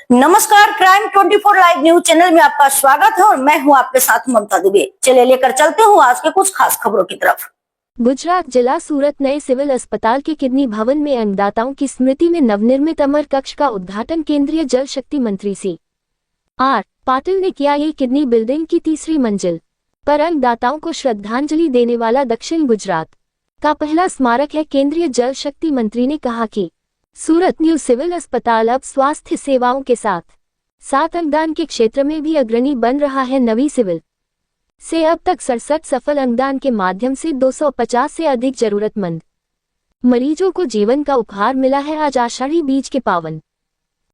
नमस्कार, crime 24 live news channel में आपका स्वागत है और मैं हूं आपके साथ ममता दुबे। चलिए लेकर चलते हूं आज के कुछ खास खबरों की तरफ। गुजरात जिला सूरत नए सिविल अस्पताल के किडनी भवन में अंगदाताओं की स्मृति में नवनिर्मित अमर कक्ष का उद्घाटन केंद्रीय जल शक्ति मंत्री C.R. पाटिल ने किया। ये किडनी बिल्डिंग की तीसरी मंजिल पर अंगदाताओं को श्रद्धांजलि देने वाला दक्षिण गुजरात का पहला स्मारक है। केंद्रीय जल शक्ति मंत्री ने कहा कि सूरत न्यू सिविल अस्पताल अब स्वास्थ्य सेवाओं के साथ अंगदान के क्षेत्र में भी अग्रणी बन रहा है। नवी सिविल से अब तक 67 सफल अंगदान के माध्यम से 250 से अधिक जरूरतमंद मरीजों को जीवन का उपहार मिला है। आज आषाढ़ी बीज के पावन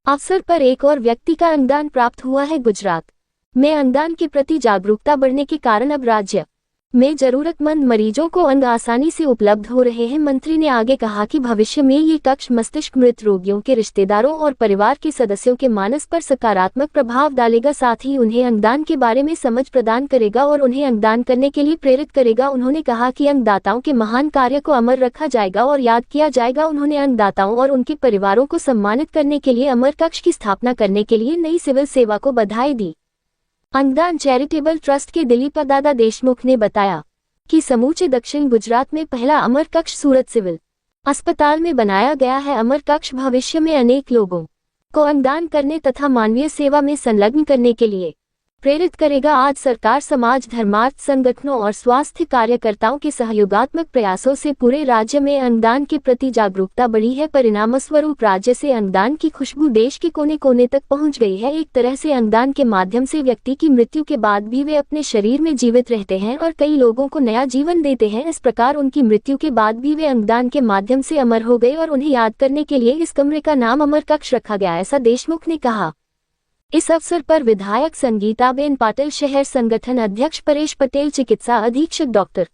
अवसर पर एक और व्यक्ति का अंगदान प्राप्त हुआ है। गुजरात में अंगदान के प्रति जागरूकता बढ़ने के कारण अब राज्य में जरूरतमंद मरीजों को अंग आसानी से उपलब्ध हो रहे हैं। मंत्री ने आगे कहा कि भविष्य में ये कक्ष मस्तिष्क मृत रोगियों के रिश्तेदारों और परिवार के सदस्यों के मानस पर सकारात्मक प्रभाव डालेगा, साथ ही उन्हें अंगदान के बारे में समझ प्रदान करेगा और उन्हें अंगदान करने के लिए प्रेरित करेगा। उन्होंने कहा कि अंगदाताओं के महान कार्य को अमर रखा जाएगा और याद किया जाएगा। उन्होंने अंगदाताओं और उनके परिवारों को सम्मानित करने के लिए अमर कक्ष की स्थापना करने के लिए नई सिविल सेवा को बधाई दी। अंगदान चैरिटेबल ट्रस्ट के दिलीप दादा देशमुख ने बताया कि समूचे दक्षिण गुजरात में पहला अमर कक्ष सूरत सिविल अस्पताल में बनाया गया है। अमर कक्ष भविष्य में अनेक लोगों को अंगदान करने तथा मानवीय सेवा में संलग्न करने के लिए प्रेरित करेगा। आज सरकार समाज, धर्मार्थ संगठनों और स्वास्थ्य कार्यकर्ताओं के सहयोगात्मक प्रयासों से पूरे राज्य में अंगदान के प्रति जागरूकता बढ़ी है। परिणामस्वरूप राज्य से अंगदान की खुशबू देश के कोने कोने तक पहुंच गई है। एक तरह से अंगदान के माध्यम से व्यक्ति की मृत्यु के बाद भी वे अपने शरीर में जीवित रहते हैं और कई लोगों को नया जीवन देते हैं। इस प्रकार उनकी मृत्यु के बाद भी वे अंगदान के माध्यम से अमर हो गए और उन्हें याद करने के लिए इस कमरे का नाम अमर कक्ष रखा गया, ऐसा देशमुख ने कहा। इस अवसर पर विधायक संगीताबेन पाटिल, शहर संगठन अध्यक्ष परेश पटेल, चिकित्सा अधीक्षक doctor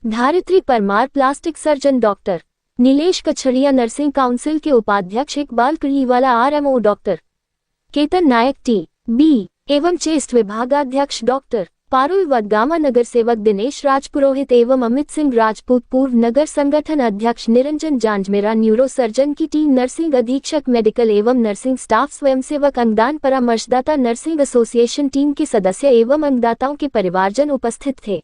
Dharitri Parmar, plastic surgeon doctor Nilesh Kachhadiya, nursing council के उपाध्यक्ष Iqbal Kariwala, RMO doctor Ketan Nayak, TB एवं चेस्ट विभागाध्यक्ष डॉक्टर पारुल वडगामा, नगर सेवक दिनेश राजपुरोहित एवं अमित सिंह राजपूत, पूर्व नगर संगठन अध्यक्ष निरंजन जांजमेरा, न्यूरो सर्जन की टीम, नर्सिंग अधीक्षक, मेडिकल एवं नर्सिंग स्टाफ, स्वयंसेवक, अंगदान परामर्शदाता, नर्सिंग एसोसिएशन टीम के सदस्य एवं अंगदाताओं के परिवारजन उपस्थित थे।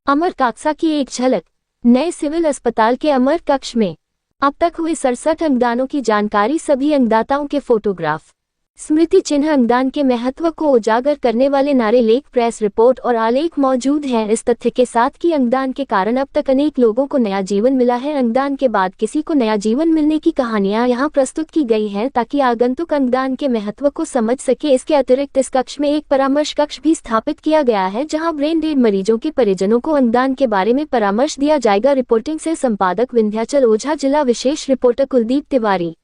अमर कक्ष की एक झलक। नए सिविल अस्पताल के अमर कक्ष में अब तक हुए 67 अंगदानों की जानकारी, सभी अंगदाताओं के फोटोग्राफ, स्मृति चिन्ह, अंगदान के महत्व को उजागर करने वाले नारे, लेख, प्रेस रिपोर्ट और आलेख मौजूद हैं। इस तथ्य के साथ कि अंगदान के कारण अब तक अनेक लोगों को नया जीवन मिला है। अंगदान के बाद किसी को नया जीवन मिलने की कहानियां यहां प्रस्तुत की गई हैं ताकि आगंतुक अंगदान के महत्व को समझ सके। इसके अतिरिक्त इस कक्ष में एक परामर्श कक्ष भी स्थापित किया गया है जहां ब्रेन डेड मरीजों के परिजनों को अंगदान के बारे में परामर्श दिया जाएगा। रिपोर्टिंग से संपादक विंध्याचल ओझा, जिला विशेष रिपोर्टर कुलदीप तिवारी।